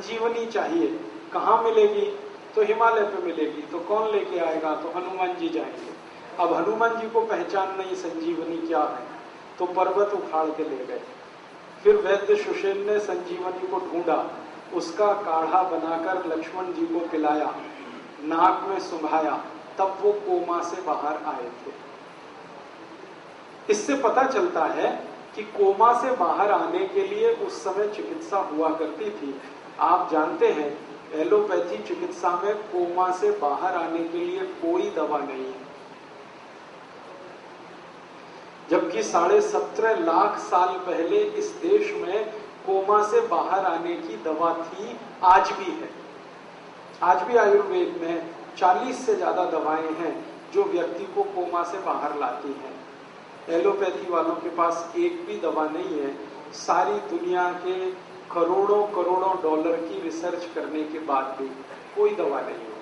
संजीवनी चाहिए, कहाँ मिलेगी? तो हिमालय पे मिलेगी। तो कौन लेके आएगा? तो हनुमान जी जाएंगे। अब हनुमान जी को पहचान नहीं संजीवनी क्या है, तो पर्वत उखाड़ के ले गए। फिर वैद्य सुषेण ने संजीवनी को ढूंढा, उसका काढ़ा बनाकर लक्ष्मण जी को पिलाया, नाक में सुंघाया, तब वो कोमा से बाहर आए थे। इससे पता चलता है कि कोमा से बाहर आने के लिए उस समय चिकित्सा हुआ करती थी। आप जानते हैं एलोपैथी चिकित्सा में कोमा से बाहर आने के लिए कोई दवा नहीं है, जबकि 17.5 लाख साल पहले इस देश में कोमा से बाहर आने की दवा थी, आज भी है। आज भी आयुर्वेद में 40 से ज्यादा दवाएं हैं जो व्यक्ति को कोमा से बाहर लाती हैं। एलोपैथी वालों के पास एक भी दवा नहीं है, सारी दुनिया के करोड़ों करोड़ों डॉलर की रिसर्च करने के बाद भी कोई दवा नहीं है।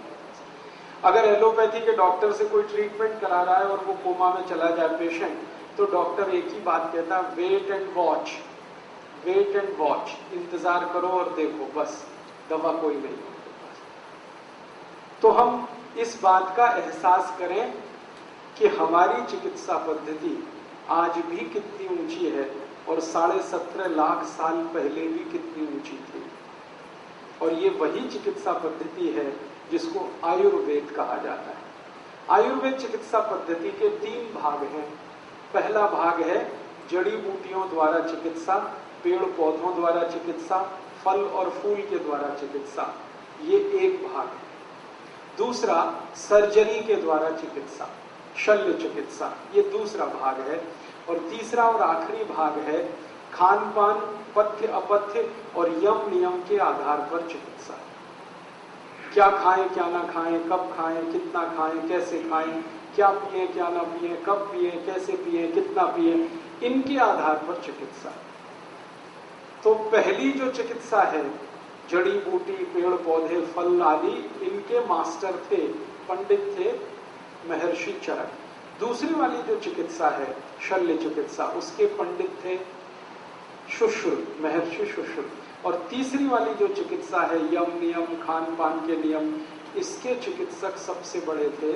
अगर एलोपैथी के डॉक्टर से कोई ट्रीटमेंट करा रहा है और वो कोमा में चला जाए पेशेंट, तो डॉक्टर एक ही बात कहता है, wait and watch, wait and watch, इंतजार करो और देखो, बस, दवा कोई नहीं है। तो हम इस बात का एहसास करें कि हमारी चिकित्सा पद्धति आज भी कितनी ऊंची है और 17.5 लाख साल पहले भी कितनी ऊंची थी। और ये वही चिकित्सा पद्धति है जिसको आयुर्वेद कहा जाता है। आयुर्वेद चिकित्सा पद्धति के 3 भाग हैं। पहला भाग है जड़ी बूटियों द्वारा चिकित्सा, पेड़ पौधों द्वारा चिकित्सा, फल और फूल के द्वारा चिकित्सा, ये एक भाग है। दूसरा सर्जरी के द्वारा चिकित्सा, शल्य चिकित्सा, ये दूसरा भाग है। और तीसरा और आखिरी भाग है खान पान, पथ्य अपथ्य और यम नियम के आधार पर चिकित्सा। क्या खाएं क्या ना खाएं, कब खाएं, कितना खाएं, कैसे खाएं, क्या पिए क्या ना पिए, कब पिए, कैसे पिए, कितना पिए, इनके आधार पर चिकित्सा। तो पहली जो चिकित्सा है, जड़ी बूटी, पेड़ पौधे, फल आदि, इनके मास्टर थे, पंडित थे महर्षि चरक। दूसरी वाली जो चिकित्सा है शल्य चिकित्सा, उसके पंडित थे सुश्रुत, महर्षि सुश्रुत। और तीसरी वाली जो चिकित्सा है यम नियम, खान पान के नियम, इसके चिकित्सक सबसे बड़े थे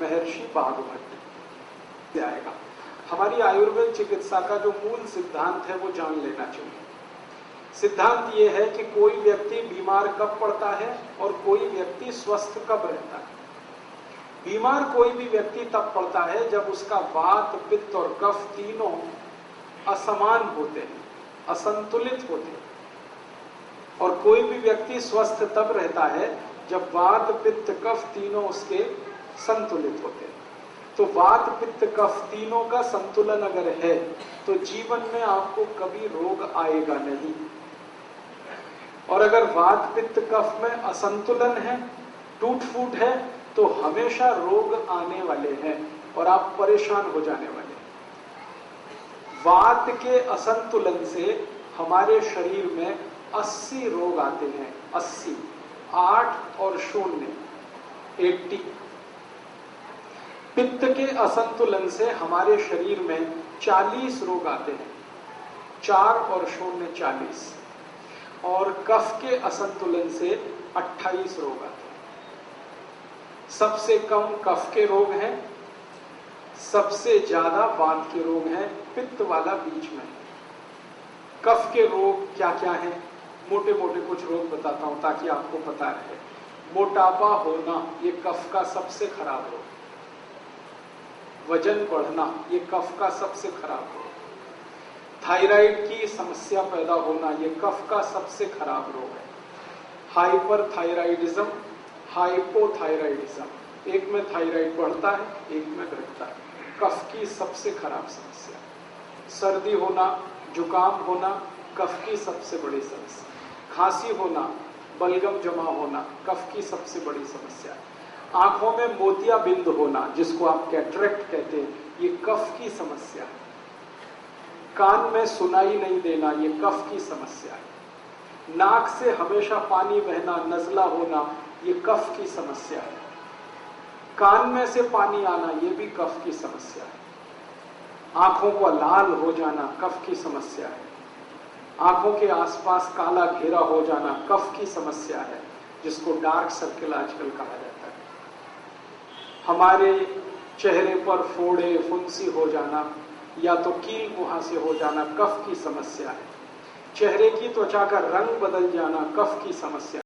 महर्षि बाघभट्ट। आएगा हमारी आयुर्वेद चिकित्सा का जो मूल सिद्धांत है वो जान लेना चाहिए। सिद्धांत ये है कि कोई व्यक्ति बीमार कब पड़ता है और कोई व्यक्ति स्वस्थ कब रहता है। बीमार कोई भी व्यक्ति तब पड़ता है जब उसका वात, पित्त और कफ तीनों असमान होते हैं, असंतुलित होते हैं। और कोई भी व्यक्ति स्वस्थ तब रहता है जब वात, पित्त, कफ तीनों उसके संतुलित होते हैं। तो वात, पित्त, कफ तीनों का संतुलन अगर है तो जीवन में आपको कभी रोग आएगा नहीं। और अगर वात, पित्त, कफ में असंतुलन है, टूट फूट है, तो हमेशा रोग आने वाले हैं और आप परेशान हो जाने वाले हैं। वात के असंतुलन से हमारे शरीर में 80 रोग आते हैं। 80, 8 और 0, 80। पित्त के असंतुलन से हमारे शरीर में 40 रोग आते हैं। 4 और 0, 40। और कफ के असंतुलन से 28 रोग आते हैं। सबसे कम कफ के रोग हैं, सबसे ज्यादा वात के रोग हैं, पित्त वाला बीच में। कफ के रोग क्या क्या हैं? मोटे मोटे कुछ रोग बताता हूं ताकि आपको पता रहे। मोटापा होना, ये कफ का सबसे खराब रोग। वजन बढ़ना, ये कफ का सबसे खराब रोग। थायराइड की समस्या पैदा होना, ये कफ का सबसे खराब रोग है। हाइपरथायराइडिज्म, हाइपोथायराइडिज्म, एक में थायराइड बढ़ता है, एक में घटता है, कफ की सबसे खराब समस्या। सर्दी होना, जुकाम होना, कफ की सबसे बड़ी समस्या। खांसी होना, बलगम जमा होना, कफ की सबसे बड़ी समस्या। आंखों में मोतियाबिंद होना, जिसको आप कैटरेक्ट कहते हैं, ये कफ की समस्या है। कान में सुनाई नहीं देना, ये कफ की समस्या है। नाक से हमेशा पानी बहना, नजला होना, ये कफ की समस्या है। कान में से पानी आना, ये भी कफ की समस्या है। आंखों को लाल हो जाना, कफ की समस्या है। आंखों के आसपास काला घेरा हो जाना कफ की समस्या है, जिसको डार्क सर्किल आजकल कहा जाता है। हमारे चेहरे पर फोड़े फुंसी हो जाना या तो कील मुहासे हो जाना कफ की समस्या है। चेहरे की त्वचा का रंग बदल जाना कफ की समस्या